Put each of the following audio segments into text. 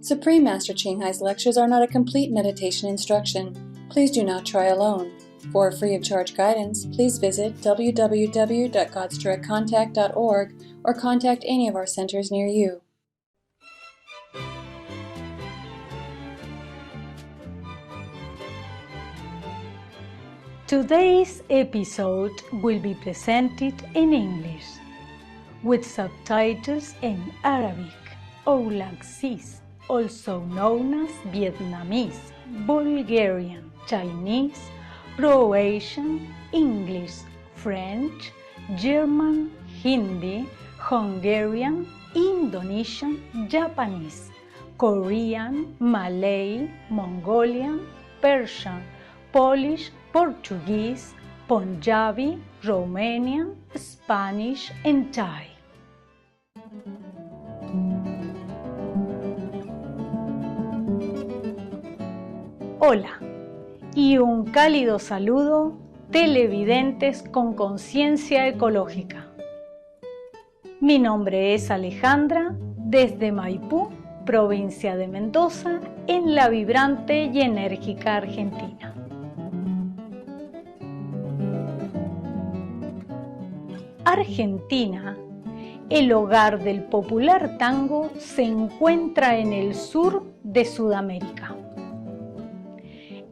Supreme Master Ching Hai's lectures are not a complete meditation instruction. Please do not try alone. For free of charge guidance, please visit www.godsdirectcontact.org or contact any of our centers near you. Today's episode will be presented in English, with subtitles in Arabic, Oulak-Sis, also known as Vietnamese, Bulgarian, Chinese, Croatian, English, French, German, Hindi, Hungarian, Indonesian, Japanese, Korean, Malay, Mongolian, Persian, Polish, Portuguese, Punjabi, Romanian, Spanish, and Thai. Hola y un cálido saludo, televidentes con conciencia ecológica. Mi nombre es Alejandra, desde Maipú, provincia de Mendoza, en la vibrante y enérgica Argentina. Argentina, el hogar del popular tango, se encuentra en el sur de Sudamérica.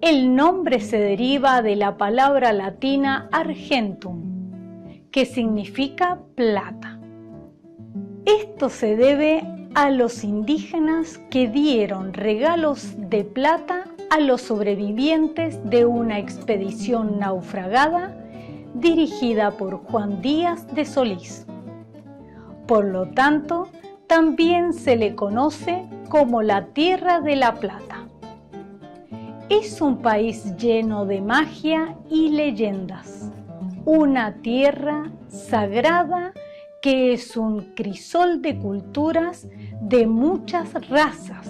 El nombre se deriva de la palabra latina argentum, que significa plata. Esto se debe a los indígenas que dieron regalos de plata a los sobrevivientes de una expedición naufragada dirigida por Juan Díaz de Solís. Por lo tanto, también se le conoce como la Tierra de la Plata. Es un país lleno de magia y leyendas, una tierra sagrada que es un crisol de culturas de muchas razas,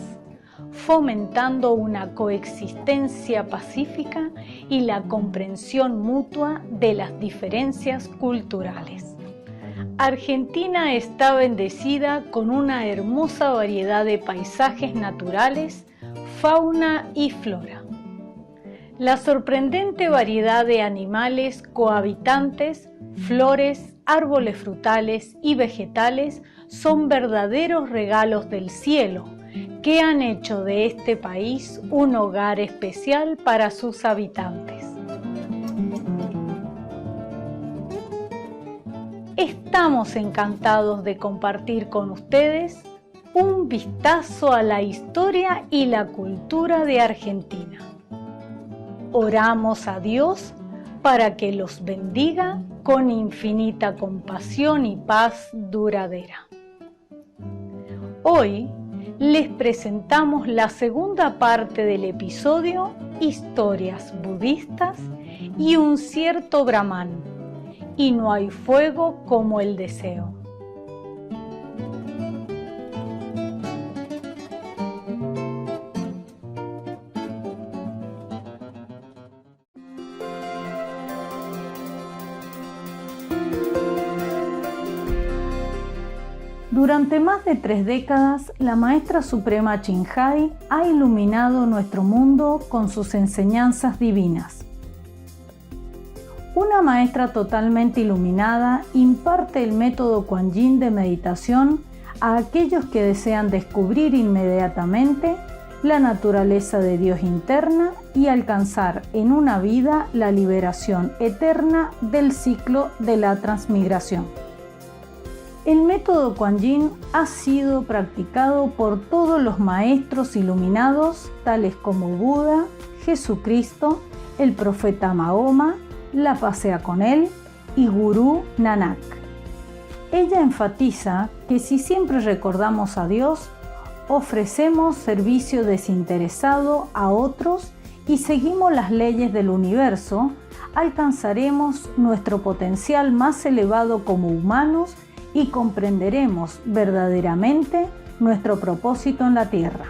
fomentando una coexistencia pacífica y la comprensión mutua de las diferencias culturales. Argentina está bendecida con una hermosa variedad de paisajes naturales, fauna y flora. La sorprendente variedad de animales cohabitantes, flores, árboles frutales y vegetales son verdaderos regalos del cielo que han hecho de este país un hogar especial para sus habitantes. Estamos encantados de compartir con ustedes un vistazo a la historia y la cultura de Argentina. Oramos a Dios para que los bendiga con infinita compasión y paz duradera. Hoy les presentamos la segunda parte del episodio Historias budistas y un cierto Brahman, y no hay fuego como el deseo. Durante más de 3 décadas, la maestra suprema Ching Hai ha iluminado nuestro mundo con sus enseñanzas divinas. Una maestra totalmente iluminada imparte el método Kuan Yin de meditación a aquellos que desean descubrir inmediatamente la naturaleza de Dios interna y alcanzar en una vida la liberación eterna del ciclo de la transmigración. El método Kuan Yin ha sido practicado por todos los maestros iluminados, tales como Buda, Jesucristo, el profeta Mahoma, la paz sea con él y Gurú Nanak. Ella enfatiza que si siempre recordamos a Dios, ofrecemos servicio desinteresado a otros y seguimos las leyes del universo, alcanzaremos nuestro potencial más elevado como humanos y comprenderemos verdaderamente nuestro propósito en la Tierra.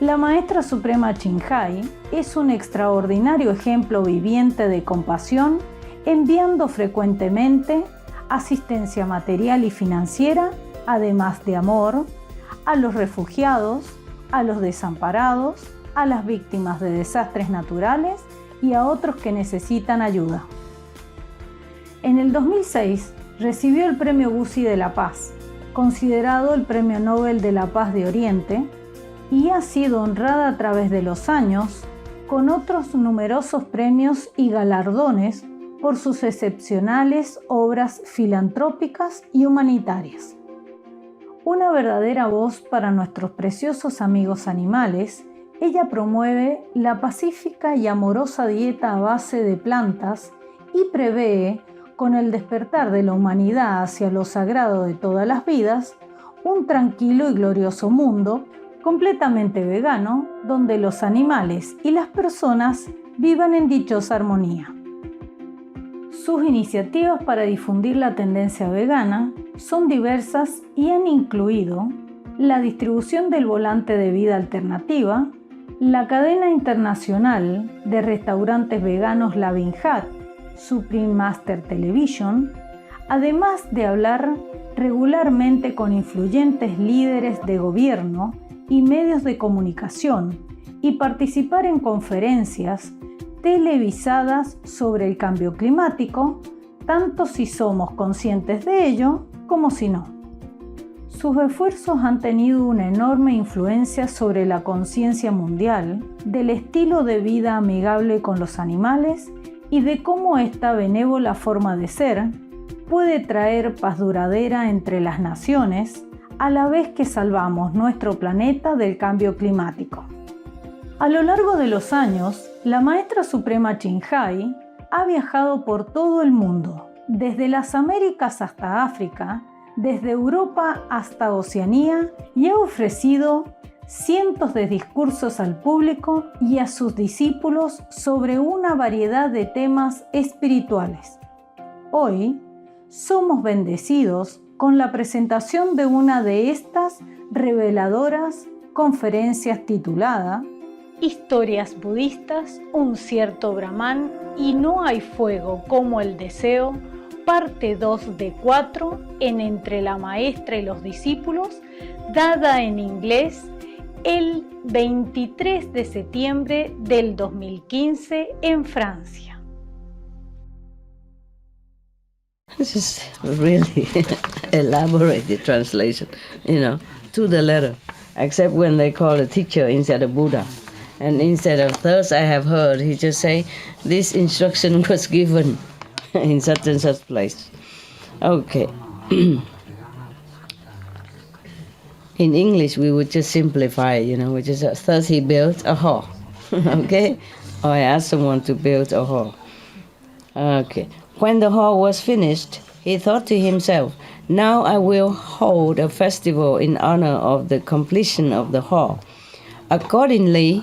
La Maestra Suprema Ching Hai es un extraordinario ejemplo viviente de compasión, enviando frecuentemente asistencia material y financiera, además de amor, a los refugiados, a los desamparados, a las víctimas de desastres naturales y a otros que necesitan ayuda. En el 2006 recibió el Premio Bussi de la Paz, considerado el Premio Nobel de la Paz de Oriente, y ha sido honrada a través de los años con otros numerosos premios y galardones por sus excepcionales obras filantrópicas y humanitarias. Una verdadera voz para nuestros preciosos amigos animales, ella promueve la pacífica y amorosa dieta a base de plantas y prevé, con el despertar de la humanidad hacia lo sagrado de todas las vidas, un tranquilo y glorioso mundo completamente vegano, donde los animales y las personas vivan en dichosa armonía. Sus iniciativas para difundir la tendencia vegana son diversas y han incluido la distribución del volante de vida alternativa, la cadena internacional de restaurantes veganos Loving Hut, Supreme Master TV.to, además de hablar regularmente con influyentes líderes de gobierno y medios de comunicación y participar en conferencias televisadas sobre el cambio climático, tanto si somos conscientes de ello como si no. Sus esfuerzos han tenido una enorme influencia sobre la conciencia mundial del estilo de vida amigable con los animales y de cómo esta benévola forma de ser puede traer paz duradera entre las naciones a la vez que salvamos nuestro planeta del cambio climático. A lo largo de los años, la Maestra Suprema Chinhai ha viajado por todo el mundo, desde las Américas hasta África, desde Europa hasta Oceanía, y ha ofrecido cientos de discursos al público y a sus discípulos sobre una variedad de temas espirituales. Hoy somos bendecidos con la presentación de una de estas reveladoras conferencias titulada Historias budistas, un cierto Brahman y no hay fuego como el deseo, parte 2 de 4 en Entre la Maestra y los Discípulos, dada en inglés el 23 de septiembre del 2015 en Francia. This is really elaborated translation, to the letter, except when they call a teacher instead of Buddha. And instead of thus I have heard, he just say, this instruction was given in such and such place. Okay. In English, we would just simplify, which is, thus he built a hall. Okay? Or I asked someone to build a hall. Okay. When the hall was finished, he thought to himself, now I will hold a festival in honor of the completion of the hall. Accordingly,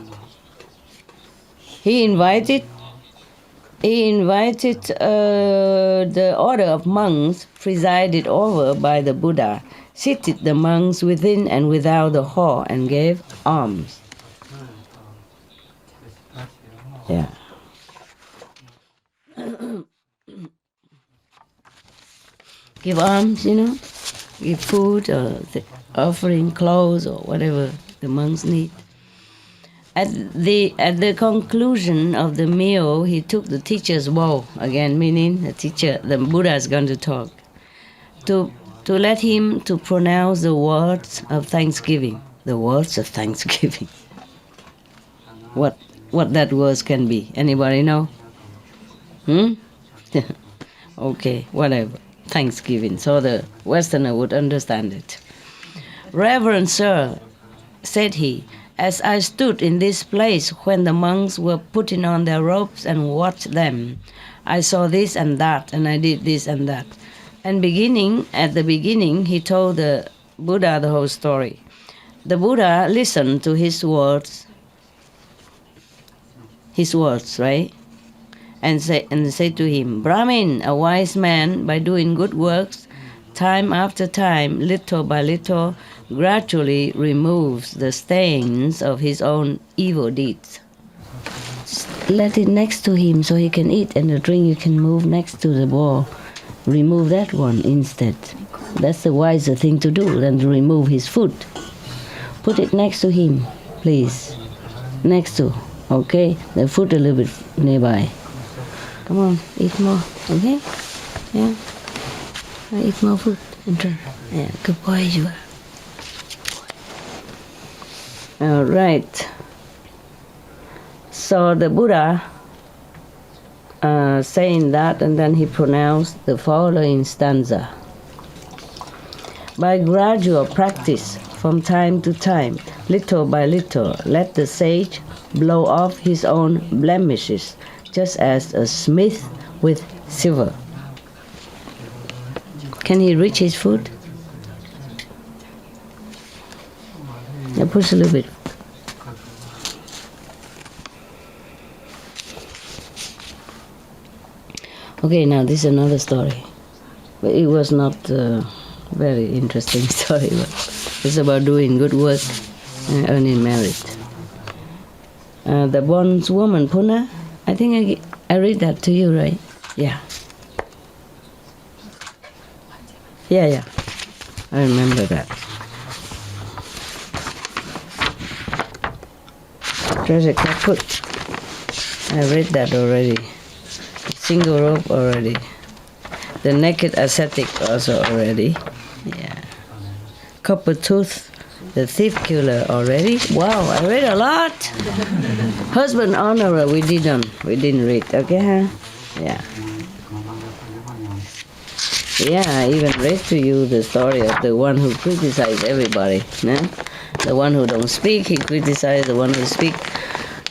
he invited the order of monks presided over by the Buddha, seated the monks within and without the hall, and gave alms. Yeah. Give alms, give food or the offering clothes or whatever the monks need. At the conclusion of the meal, he took the teacher's bow, again meaning the Buddha is going to talk, to let him to pronounce the words of thanksgiving. The words of thanksgiving. What that words can be? Anybody know? Okay, whatever. Thanksgiving. So the Westerner would understand it. Reverend Sir, said he, as I stood in this place when the monks were putting on their robes and watched them, I saw this and that, and I did this and that. And at the beginning, he told the Buddha the whole story. The Buddha listened to his words, right? And said to him, Brahmin, a wise man, by doing good works, time after time, little by little, gradually removes the stains of his own evil deeds. Just let it next to him so he can eat, and the drink you can move next to the wall. Remove that one instead. That's the wiser thing to do than to remove his food. Put it next to him. please. Next to, okay? The food a little bit nearby. Come on, eat more, okay? Yeah. Eat more food and drink. Yeah, good boy you are. All right. So the Buddha saying that, and then he pronounced the following stanza. By gradual practice, from time to time, little by little, let the sage blow off his own blemishes, just as a smith with silver. Can he reach his food? Yeah, push a little bit. Okay, now this is another story. But it was not a very interesting story, but it's about doing good work and earning merit. The bondswoman Puna, I think I read that to you, right? Yeah. Yeah. I remember that. Treasure kaput. I read that already. Single rope already. The naked ascetic also already. Yeah. Copper tooth, the thief killer already. Wow, I read a lot. Husband honorer, we didn't read. Okay, huh? Yeah. Yeah, I even read to you the story of the one who criticized everybody. No? The one who don't speak, he criticizes. The one who speak,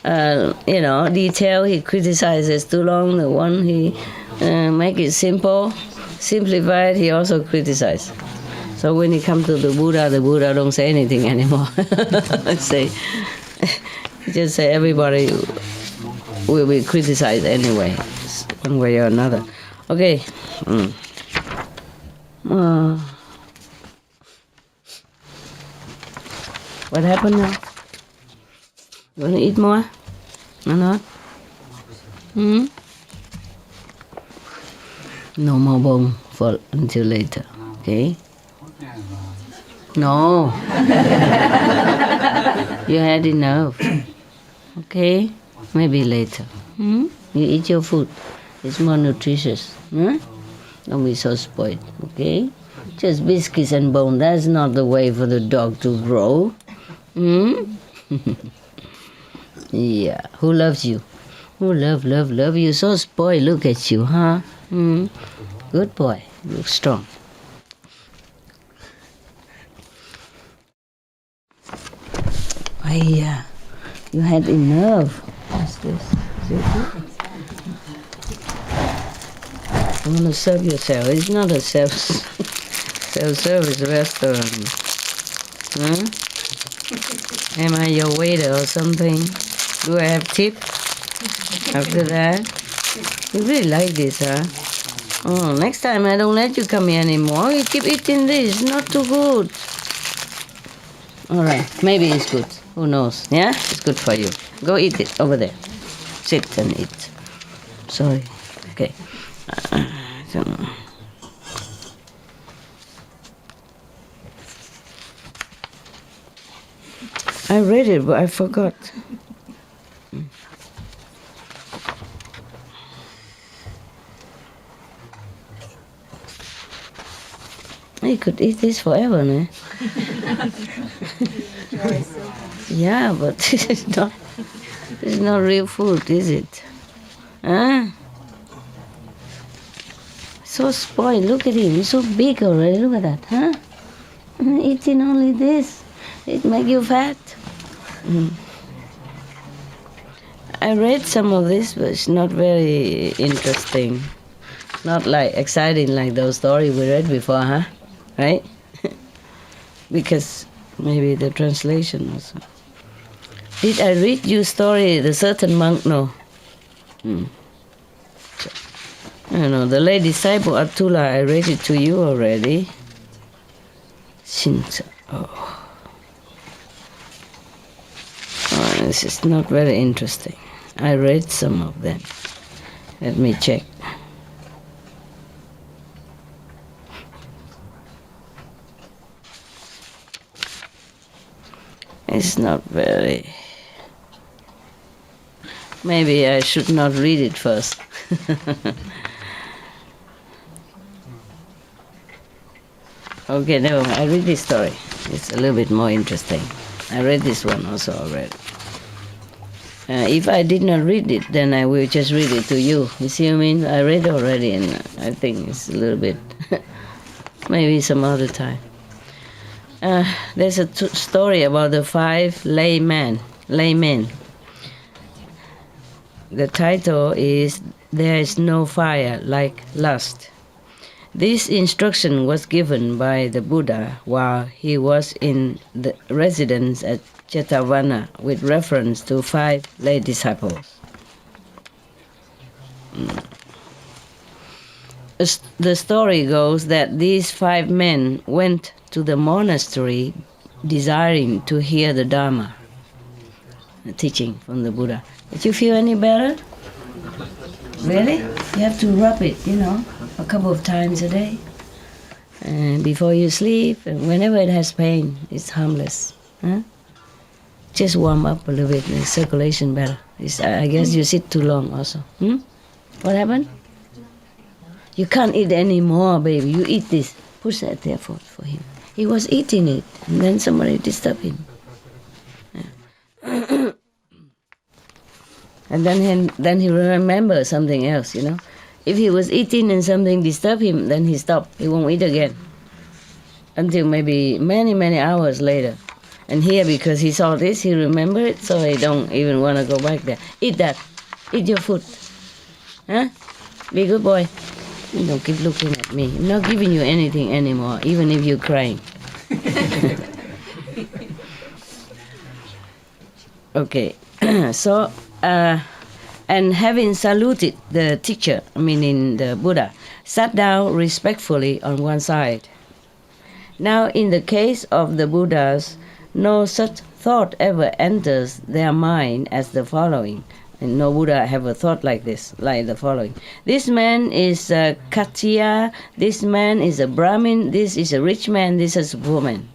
detail, he criticizes too long. The one he make it simplified, he also criticizes. So when he come to the Buddha don't say anything anymore. Just say everybody will be criticized anyway, one way or another. Okay. What happened now? You want to eat more? Or not? No more bone for until later, okay? No. You had enough. Okay? Maybe later. You eat your food. It's more nutritious. Don't be so spoiled, okay? Just biscuits and bone, that's not the way for the dog to grow. Yeah. Who loves you? Who love you? So spoiled, look at you, huh? Good boy. You look strong. Yeah. You had enough. What's this? Is it good? You want to serve yourself. It's not a self-service restaurant. Am I your waiter or something? Do I have tip after that? You really like this, huh? Oh, next time I don't let you come here anymore. You keep eating this. It's not too good. All right, maybe it's good. Who knows? Yeah, it's good for you. Go eat it over there. Sit and eat. Sorry. Okay. I read it, but I forgot. You could eat this forever, no? Yeah, but it's not real food, is it? Huh? So spoiled. Look at him. He's so big already. Look at that, huh? Eating only this. It make you fat. I read some of this, but it's not very interesting. Not like exciting like those stories we read before, huh? Right? Because maybe the translation also. Did I read you story, the certain monk? No. I don't know, the lay disciple Atula, I read it to you already. Shinsa. Oh, this is not very interesting. I read some of them. Let me check. It's not very... Maybe I should not read it first. Okay, never mind. I read this story. It's a little bit more interesting. I read this one also already. If I did not read it, then I will just read it to you. You see what I mean? I read already, and I think it's a little bit... maybe some other time. There's a story about the 5 laymen. The title is There is no fire like lust. This instruction was given by the Buddha while he was in the residence at Jetavana with reference to 5 lay disciples. The story goes that these 5 men went to the monastery desiring to hear the Dharma, the teaching from the Buddha. Did you feel any better? Really? You have to rub it, a couple of times a day. And before you sleep, and whenever it has pain, it's harmless. Huh? Just warm up a little bit, make circulation better. I guess you sit too long also. What happened? You can't eat anymore, baby. You eat this. Push that there for him. He was eating it, and then somebody disturbed him. Yeah. And then he remembers something else, If he was eating and something disturbed him, then he stopped. He won't eat again. Until maybe many, many hours later. And here, because he saw this, he remembered it, so he don't even want to go back there. Eat that. Eat your food. Huh? Be a good boy. You don't keep looking at me. I'm not giving you anything anymore, even if you're crying. Okay. So, and having saluted the teacher, meaning the Buddha, sat down respectfully on one side. Now, in the case of the Buddhas, no such thought ever enters their mind as the following. And no Buddha have a thought like this, like the following. This man is a Khattiya, this man is a Brahmin, this is a rich man, this is a poor man.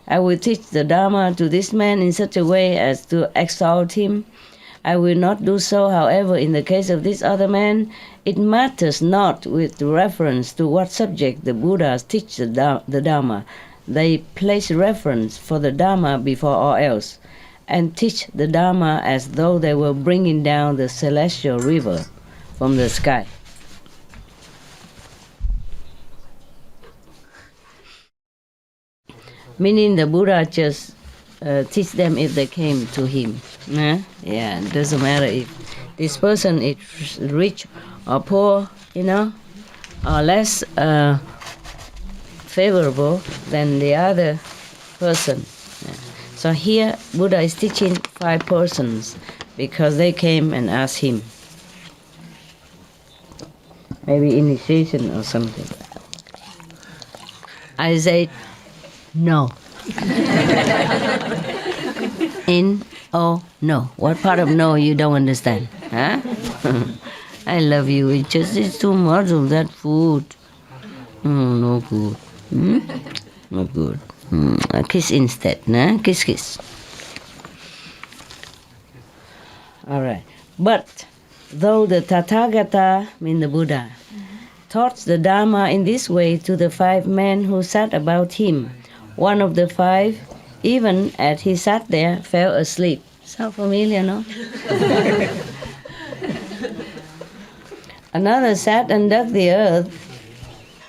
I will teach the Dharma to this man in such a way as to exalt him. I will not do so, however, in the case of this other man. It matters not with reference to what subject the Buddhas teach the Dharma. They place reference for the Dharma before all else, and teach the Dharma as though they were bringing down the celestial river from the sky. Meaning the Buddha just teach them if they came to him. Yeah, it doesn't matter if this person is rich or poor, or less favorable than the other person. Yeah. So here Buddha is teaching 5 persons because they came and asked him. Maybe initiation or something. I said, no. No. What part of no you don't understand? Huh? I love you. It's too much of that food. No good. No good. A kiss instead, nah? Kiss. All right. But though the Tathagata, mean the Buddha, taught the Dharma in this way to the 5 men who sat about him, one of the 5, even as he sat there, fell asleep. Sound familiar, no? Another sat and dug the earth.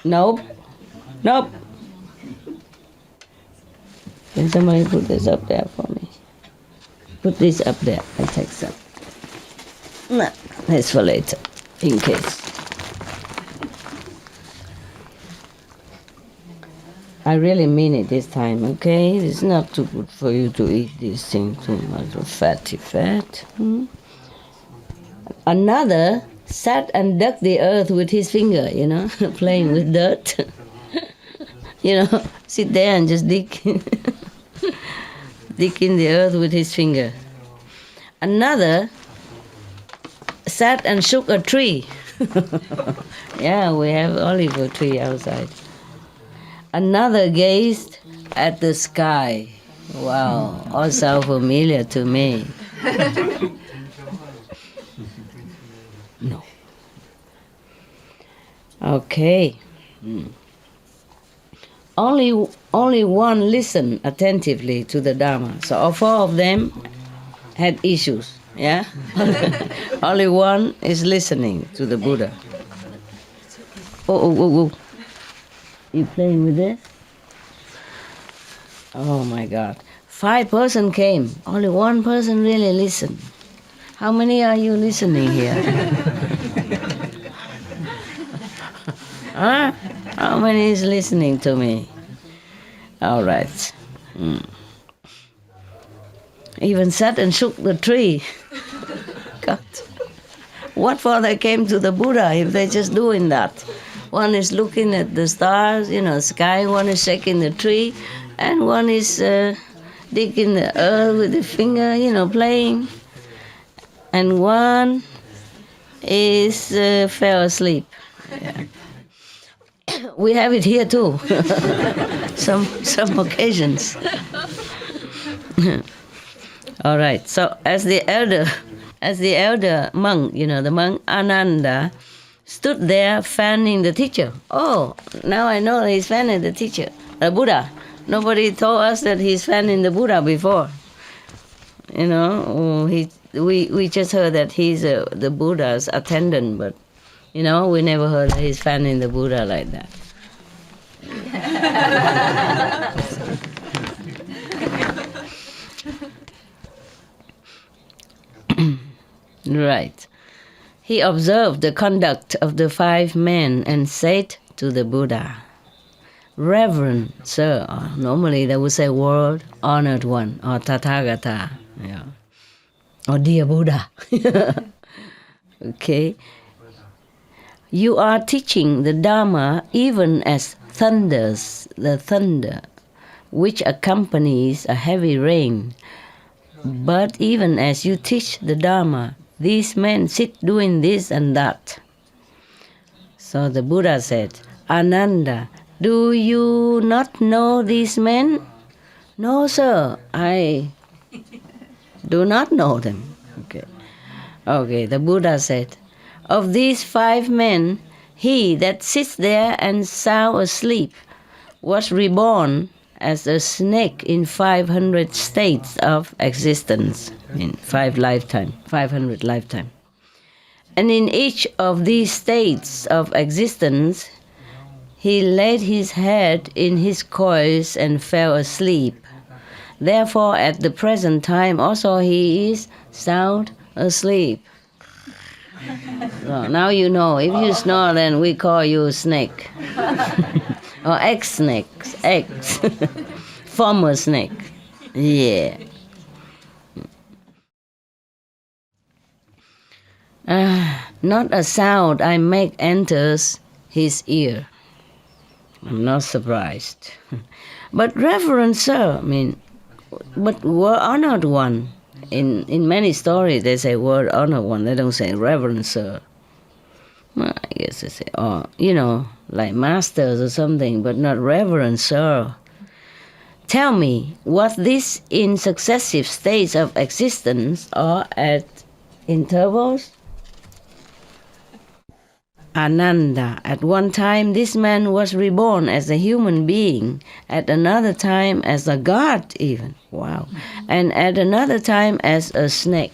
Nope. Can somebody put this up there for me? Put this up there. I'll take some. No, that's for later, in case. I really mean it this time, okay? It's not too good for you to eat this thing too much of fatty fat. Another sat and dug the earth with his finger, playing with dirt. Sit there and just dig. Dig in the earth with his finger. Another sat and shook a tree. Yeah, we have olive tree outside. Another gazed at the sky. Wow, all sound familiar to me. No. Okay. Only one listened attentively to the Dharma. So all four of them had issues. Yeah? Only one is listening to the Buddha. Oh. You playing with this? Oh my God. 5 persons came. Only one person really listened. How many are you listening here? Huh? How many is listening to me? All right. Even sat and shook the tree. God. What for they came to the Buddha if they're just doing that? One is looking at the stars, sky, one is shaking the tree, and one is digging the earth with the finger, playing. And one is fell asleep. Yeah. We have it here too. some occasions. All right. So as the elder monk, the monk Ananda, stood there fanning the teacher. Oh, now I know he's fanning the teacher, the Buddha. Nobody told us that he's fanning the Buddha before. We just heard that he's the Buddha's attendant, but we never heard that he's fanning the Buddha like that. Right. He observed the conduct of the 5 men and said to the Buddha, Reverend Sir, normally they would say world honored one, or Tathagata, yeah. Or dear Buddha. Okay. You are teaching the Dharma even as the thunder, which accompanies a heavy rain. But even as you teach the Dharma, these men sit doing this and that. So the Buddha said, Ananda, do you not know these men? No, sir, I do not know them. Okay, the Buddha said, of these 5 men, he that sits there and sound asleep was reborn as a snake in 500 states of existence, in 500 lifetime. And in each of these states of existence, he laid his head in his coils and fell asleep. Therefore, at the present time also he is sound asleep. So now you know, if you snore, then we call you a snake. Or ex-snake, former snake. Yeah. Not a sound I make enters his ear. I'm not surprised. But Reverend Sir, but word honored one. In many stories they say word honored one. They don't say Reverend Sir. Well, I guess they say, like masters or something, but not Reverend Sir. Tell me, was this in successive states of existence or at intervals? Ananda, at one time this man was reborn as a human being, at another time as a god even, wow, and at another time as a snake.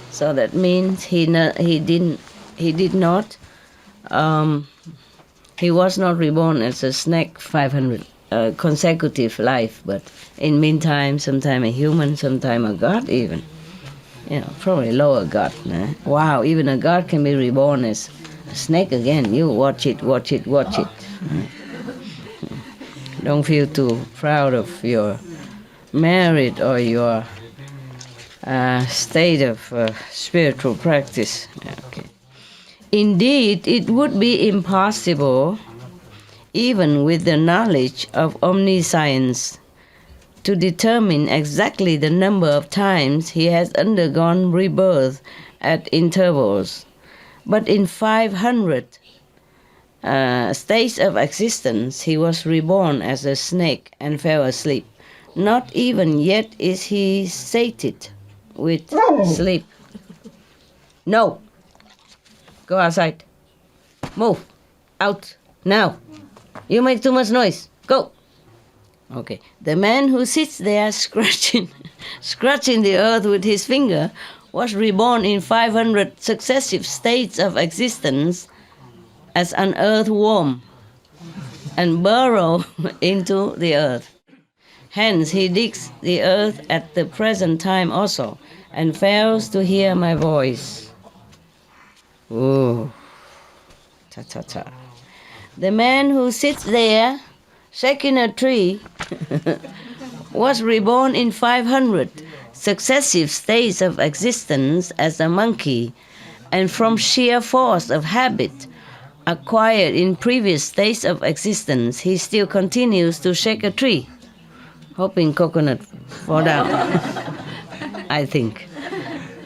So that means he was not reborn as a snake 500 consecutive life, but in meantime, sometime a human, sometime a god even. Probably lower god. Wow, even a god can be reborn as a snake again. You watch it. Don't feel too proud of your merit or your state of spiritual practice. Okay. Indeed, it would be impossible, even with the knowledge of omniscience, to determine exactly the number of times he has undergone rebirth at intervals. But in 500 states of existence, he was reborn as a snake and fell asleep. Not even yet is he sated with sleep. No. Go outside. Move. Out. Now. You make too much noise. Go. Okay. The man who sits there scratching the earth with his finger was reborn in 500 successive states of existence as an earthworm and burrow into the earth. Hence he digs the earth at the present time also and fails to hear my voice. Ooh. Ta-ta-ta. The man who sits there shaking a tree was reborn in 500 successive states of existence as a monkey, and from sheer force of habit acquired in previous states of existence, he still continues to shake a tree, hoping coconut fall down. I think.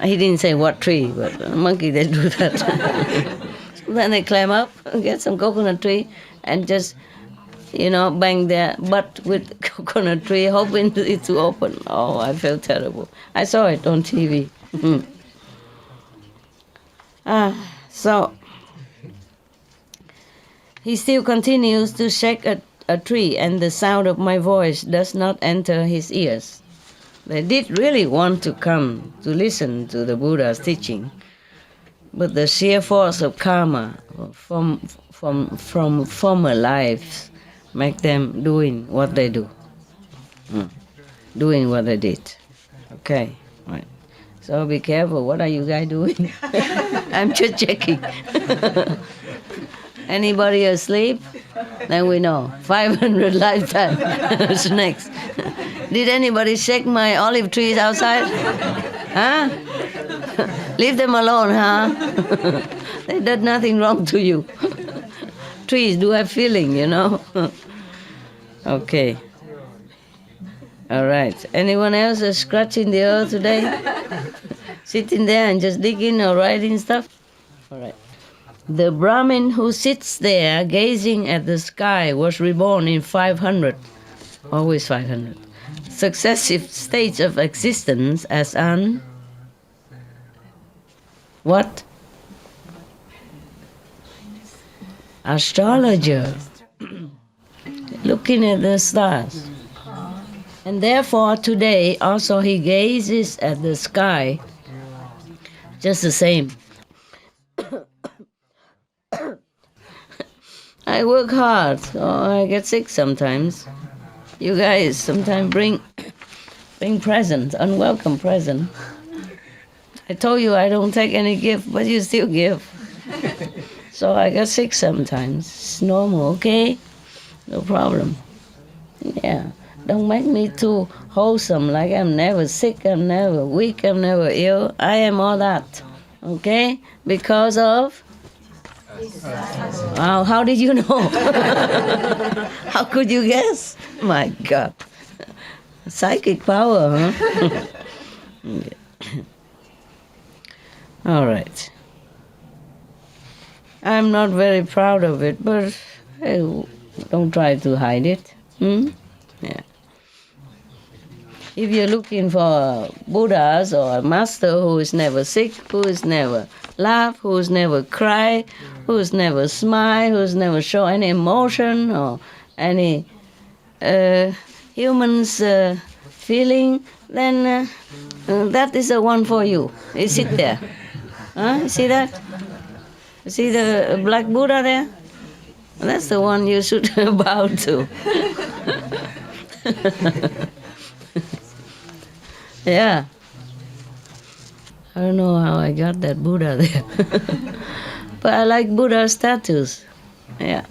He didn't say what tree, but a monkey, they do that. So then they climb up, get some coconut tree, and just, bang their butt with coconut tree, hoping it to open. Oh, I felt terrible. I saw it on TV. So he still continues to shake a tree, and the sound of my voice does not enter his ears. They did really want to come to listen to the Buddha's teaching, but the sheer force of karma from former lives make them doing what they do, doing what they did. Okay, right. So be careful. What are you guys doing? I'm just checking. Anybody asleep? Then we know. 500 lifetime snakes. Did anybody shake my olive trees outside? Huh? Leave them alone, huh? They did nothing wrong to you. Trees do have feeling, Okay. All right. Anyone else is scratching the earth today? Sitting there and just digging or writing stuff? All right. The Brahmin who sits there gazing at the sky was reborn in 500, always 500, successive states of existence as an what? Astrologer, looking at the stars. And therefore today also he gazes at the sky just the same. I work hard, so I get sick sometimes. You guys sometimes bring presents, unwelcome present. I told you I don't take any gift, but you still give. So I get sick sometimes. It's normal, okay? No problem. Yeah. Don't make me too wholesome, like I'm never sick, I'm never weak, I'm never ill. I am all that, okay? Because of? Wow, how did you know? How could you guess? My God. Psychic power, huh? All right. I'm not very proud of it, but hey, don't try to hide it. Yeah. If you're looking for Buddhas or a master who is never sick, who is never laugh, who is never cry, who is never smile, who is never show any emotion or any human's feeling, then that is the one for you. You sit there. You see that? You see the black Buddha there? That's the one you should bow to. Yeah. I don't know how I got that Buddha there. But I like Buddha statues. Yeah.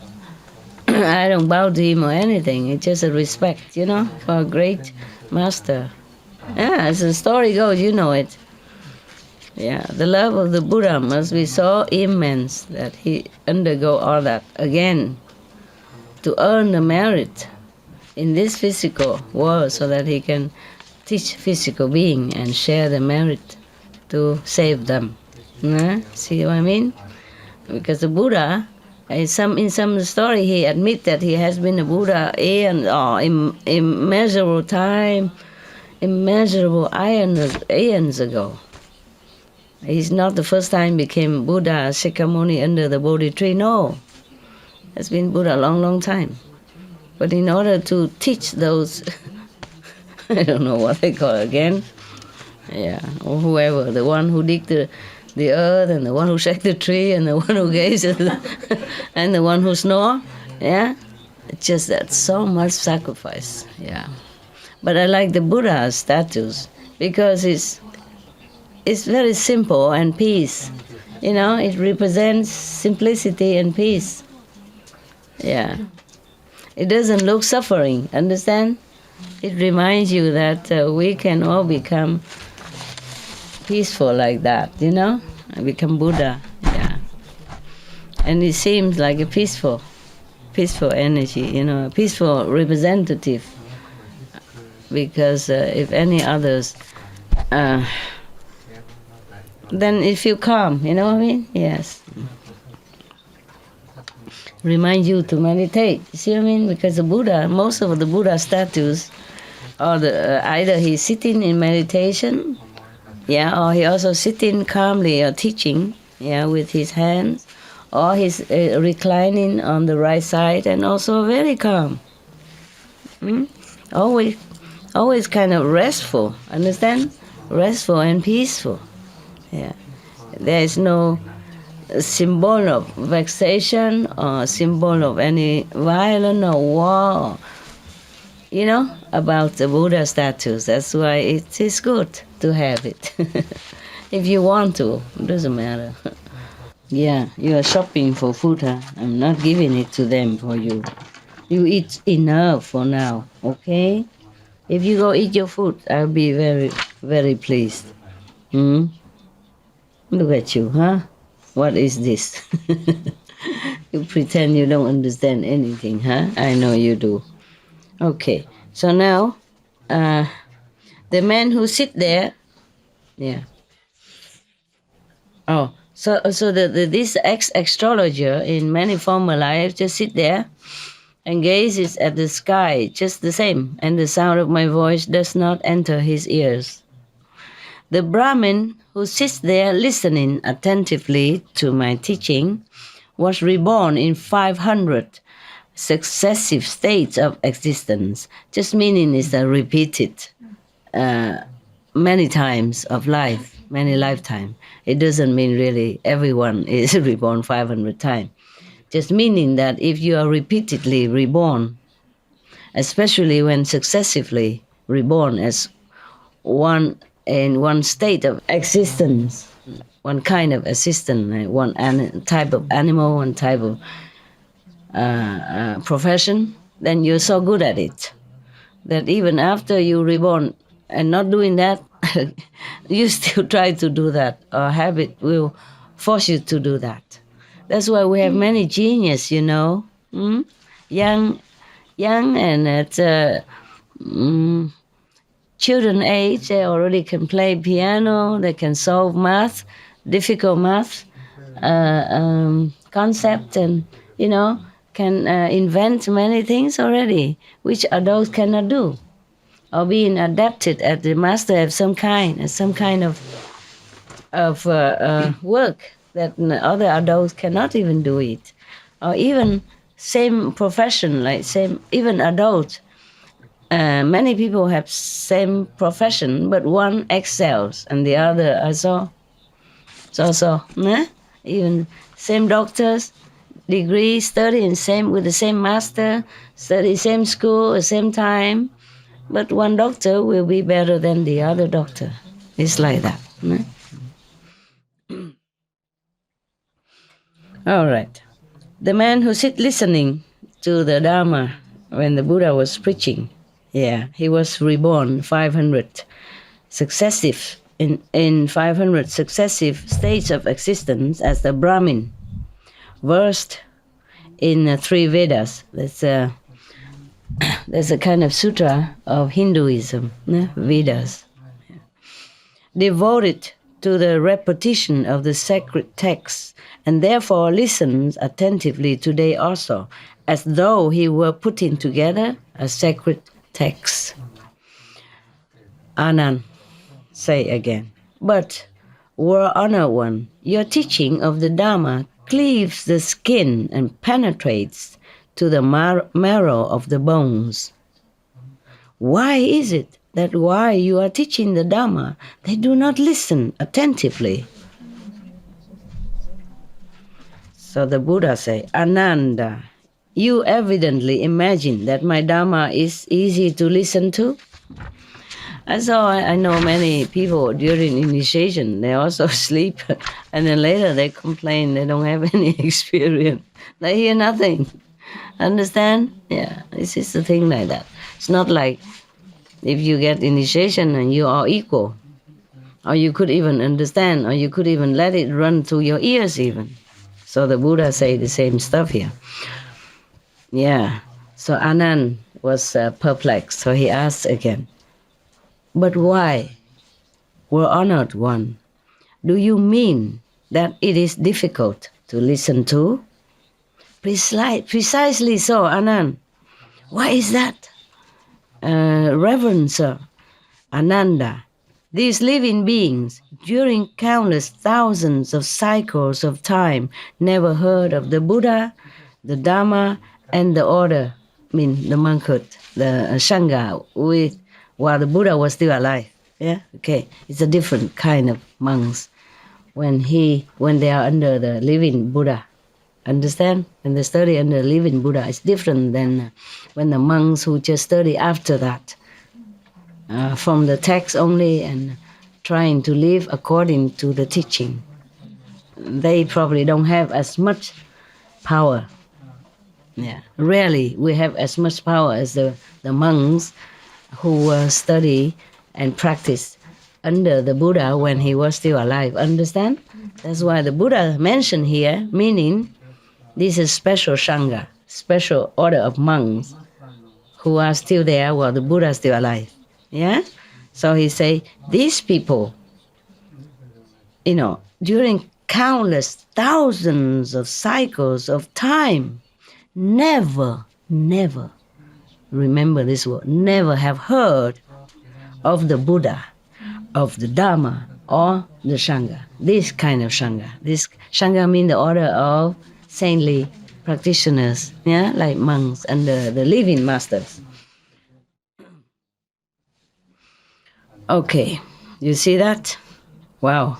I don't bow to him or anything. It's just a respect, for a great master. Yeah, as the story goes, you know it. Yeah, the love of the Buddha must be so immense that he undergo all that again to earn the merit in this physical world so that he can teach physical being and share the merit to save them. See what I mean? Because the Buddha In some story, he admit that he has been a Buddha immeasurable time, immeasurable aeons ago. He's not the first time became Buddha, Shakyamuni under the Bodhi tree. No, has been Buddha a long, long time. But in order to teach those, I don't know what they call it again, or whoever, the one who dig the earth, and the one who shake the tree, and the one who gaze at and the one who snore, it's just that so much sacrifice, But I like the Buddha statues because it's very simple and peace. It represents simplicity and peace. It doesn't look suffering, understand? It reminds you that we can all become peaceful like that, and become Buddha, And it seems like a peaceful energy, a peaceful representative. Because if any others, then it feel calm, you know what I mean? Yes. Remind you to meditate. You see what I mean? Because the Buddha, most of the Buddha statues, either he's sitting in meditation, or he also sitting calmly or teaching, with his hands, or he's reclining on the right side and also very calm. Always kind of restful, understand? Restful and peaceful. There is no symbol of vexation or symbol of any violence or war, about the Buddha statues. That's why it is good to have it. If you want to, it doesn't matter. You are shopping for food, huh? I'm not giving it to them for you. You eat enough for now, okay? If you go eat your food, I'll be very, very pleased. Look at you, huh? What is this? You pretend you don't understand anything, huh? I know you do. Okay, so now, the man who sit there, So this ex-astrologer in many former lives just sit there and gazes at the sky just the same, and the sound of my voice does not enter his ears. The Brahmin who sits there listening attentively to my teaching was reborn in 500 successive states of existence. Just meaning is that repeated many times of life, many lifetime. It doesn't mean really everyone is reborn 500 times. Just meaning that if you are repeatedly reborn, especially when successively reborn as one in one state of existence, one kind of existence, one type of animal, one type of profession, then you're so good at it that even after you reborn and not doing that, you still try to do that, or habit will force you to do that. That's why we have many genius, young and at children age, they already can play piano, they can solve math, difficult math concept, and can invent many things already, which adults cannot do, or being adapted at the master of some kind of work that other adults cannot even do it, or even same profession, even adults. Many people have same profession, but one excels and the other also. Even same doctors, degree, study with the same master, study same school, the same time, but one doctor will be better than the other doctor. It's like that. All right. The man who sit listening to the Dharma when the Buddha was preaching, he was reborn 500 successive in 500 successive states of existence as the Brahmin, versed in 3 Vedas. There's a kind of sutra of Hinduism, Vedas. Devoted to the repetition of the sacred texts, and therefore listens attentively today also, as though he were putting together a sacred text. Anand, say again, but, World Honored One, your teaching of the Dharma cleaves the skin and penetrates to the marrow of the bones. Why is it that while you are teaching the Dharma, they do not listen attentively? So the Buddha say, Ananda, you evidently imagine that my Dharma is easy to listen to. And so I know many people during initiation, they also sleep, and then later they complain they don't have any experience. They hear nothing. Understand? Yeah, this is the thing like that. It's not like if you get initiation and you are equal, or you could even understand, or you could even let it run through your ears even. So the Buddha say the same stuff here. Yeah, so Anand was perplexed, so he asked again, but why, World Honored One, do you mean that it is difficult to listen to? Precisely so, Anand. Why is that? Reverend Sir Ananda, these living beings, during countless thousands of cycles of time, never heard of the Buddha, the Dharma, and the order, the monkhood, the Sangha, while the Buddha was still alive. Yeah, okay. It's a different kind of monks when they are under the living Buddha. Understand? When they study under the living Buddha, it's different than when the monks who just study after that. From the text only and trying to live according to the teaching. They probably don't have as much power. Yeah, rarely we have as much power as the monks who study and practice under the Buddha when he was still alive. Understand? That's why the Buddha mentioned here, meaning this is special Sangha, special order of monks who are still there while the Buddha is still alive. Yeah? So he say, these people, during countless thousands of cycles of time, never, remember this word, never have heard of the Buddha, of the Dharma, or the Sangha. This kind of Sangha. This Sangha means the order of saintly practitioners, yeah, like monks and the living masters. Okay, you see that? Wow.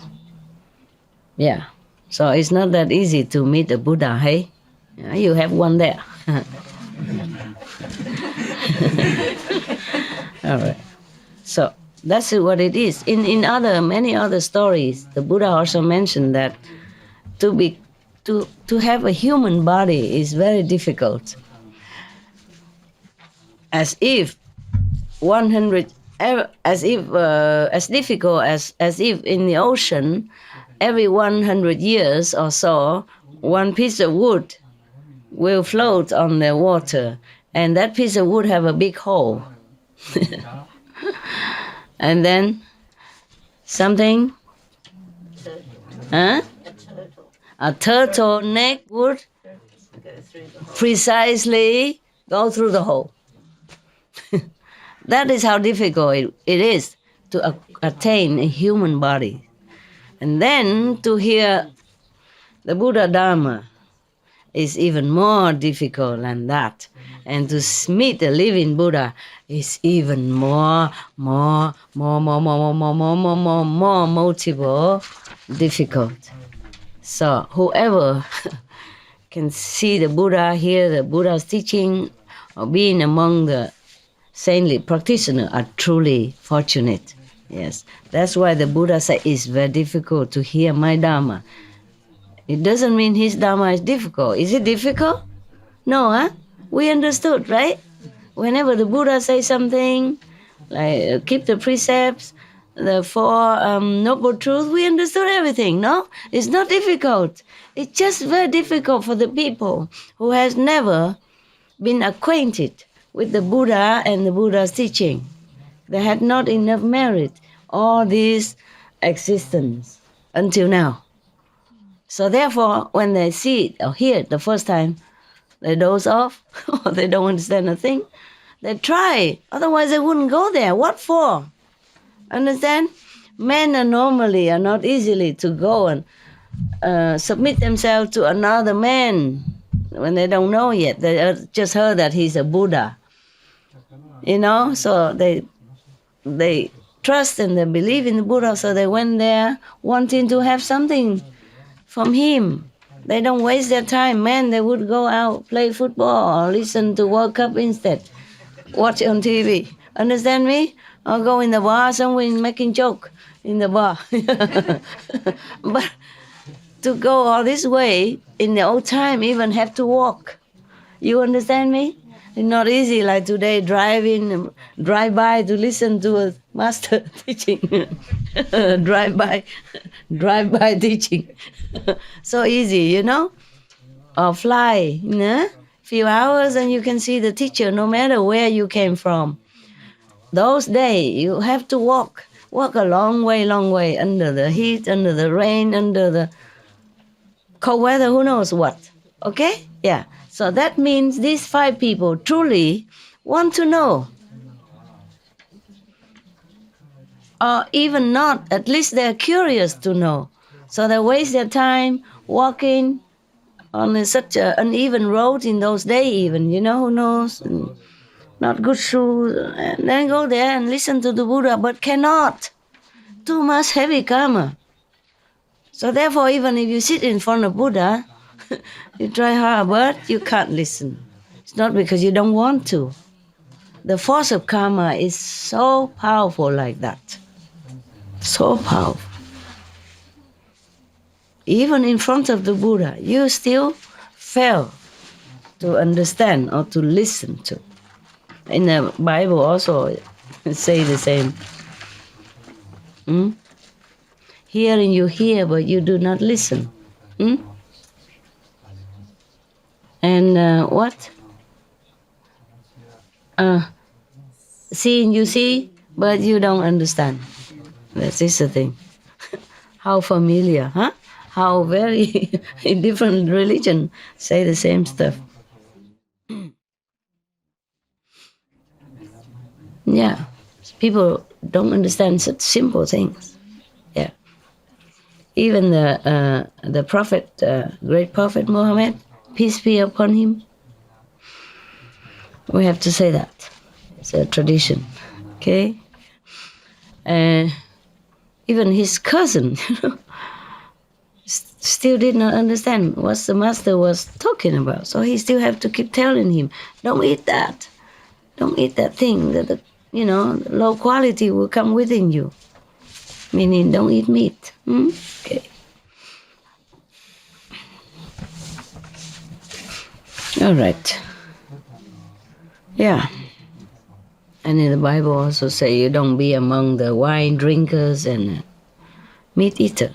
Yeah. So it's not that easy to meet a Buddha, hey? Yeah, you have one there. All right. So that's what it is. In many other stories, the Buddha also mentioned that to have a human body is very difficult. As if 100 as difficult as if in the ocean, every 100 years or so, one piece of wood will float on the water, and that piece of wood have a big hole. And then something, a turtle neck would precisely go through the hole. That is how difficult it is to attain a human body. And then to hear the Buddha Dharma is even more difficult than that. And to meet the living Buddha is even more multiple difficult. So whoever can see the Buddha, hear the Buddha's teaching, or being among the saintly practitioners are truly fortunate. Yes, that's why the Buddha said it's very difficult to hear my Dharma. It doesn't mean his Dharma is difficult. Is it difficult? No, huh? We understood, right? Whenever the Buddha says something, like keep the precepts, the four noble truths, we understood everything, no? It's not difficult. It's just very difficult for the people who has never been acquainted with the Buddha and the Buddha's teaching. They had not enough merit. All these existence until now. So therefore, when they see it or hear it the first time, they doze off or they don't understand a thing. They try, otherwise they wouldn't go there. What for? Understand? Men are normally not easily to go and submit themselves to another man when they don't know yet. They just heard that he's a Buddha. So they trust and they believe in the Buddha, so they went there wanting to have something from him. They don't waste their time. Men, they would go out, play football, or listen to World Cup instead. Watch it on TV. Understand me? Or go in the bar somewhere making joke in the bar. But to go all this way, in the old time, even have to walk. You understand me? It's not easy like today, drive by to listen to a master teaching. drive by teaching. So easy, Or fly, few hours and you can see the teacher no matter where you came from. Those days, you have to walk a long way, under the heat, under the rain, under the cold weather, who knows what. Okay? Yeah. So that means these 5 people truly want to know. Or even not, at least they're curious to know. So they waste their time walking on such an uneven road in those days even, who knows? Not good shoes. And then go there and listen to the Buddha, but cannot. Too much heavy karma. So therefore, even if you sit in front of Buddha, you try hard, but you can't listen. It's not because you don't want to. The force of karma is so powerful like that. So powerful. Even in front of the Buddha, you still fail to understand or to listen to. In the Bible also say the same. Hearing you hear, but you do not listen. And what? Seeing you see, but you don't understand. That is the thing. How familiar, huh? How very in different religion say the same stuff. Yeah, people don't understand such simple things. Yeah, even the prophet, great prophet Muhammad, peace be upon him. We have to say that. It's a tradition. Okay. Even his cousin, still did not understand what the master was talking about. So he still have to keep telling him, don't eat that. Don't eat that thing. That low quality will come within you. Meaning, don't eat meat. Okay. All right. Yeah. And in the Bible also say you don't be among the wine drinkers and meat eater.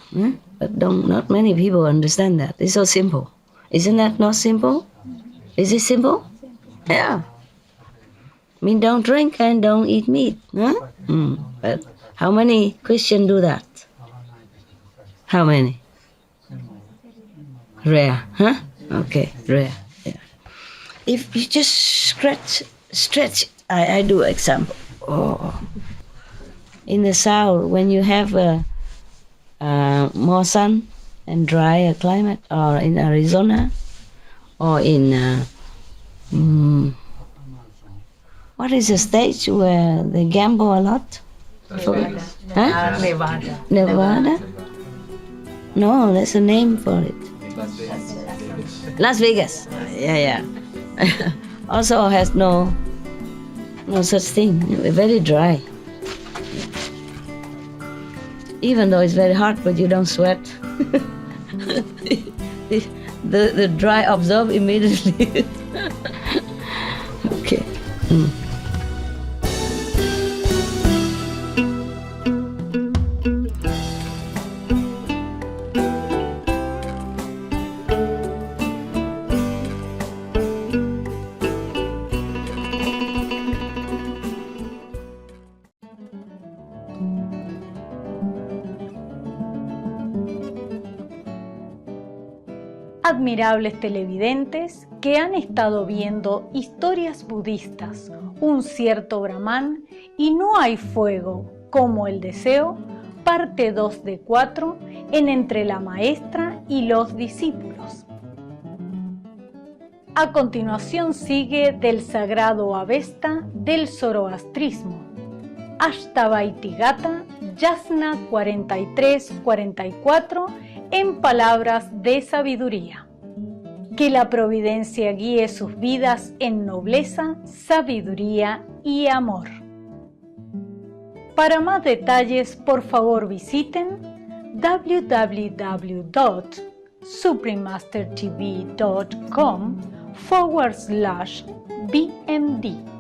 But not many people understand that. It's so simple. Isn't that not simple? Is it simple? Yeah. I mean, don't drink and don't eat meat. But how many Christians do that? How many? Rare, huh? Okay, rare. Yeah. If you just stretch it. I do example. In the south, when you have more sun and drier climate, or in Arizona, or in what is the state where they gamble a lot? Nevada. Nevada? No, there's a name for it. Las Vegas. Yeah. Also has no such thing. Very dry. Even though it's very hot, but you don't sweat. the dry absorb immediately. Okay. admirables televidentes que han estado viendo historias budistas, un cierto Brahman y no hay fuego como el deseo, parte 2 de 4 en Entre la maestra y los discípulos. A continuación sigue del sagrado Avesta del zoroastrismo, Ashtavaitigata, Yasna 43-44 en palabras de sabiduría. Que la providencia guíe sus vidas en nobleza, sabiduría y amor. Para más detalles, por favor visiten www.suprememastertv.com/BMD.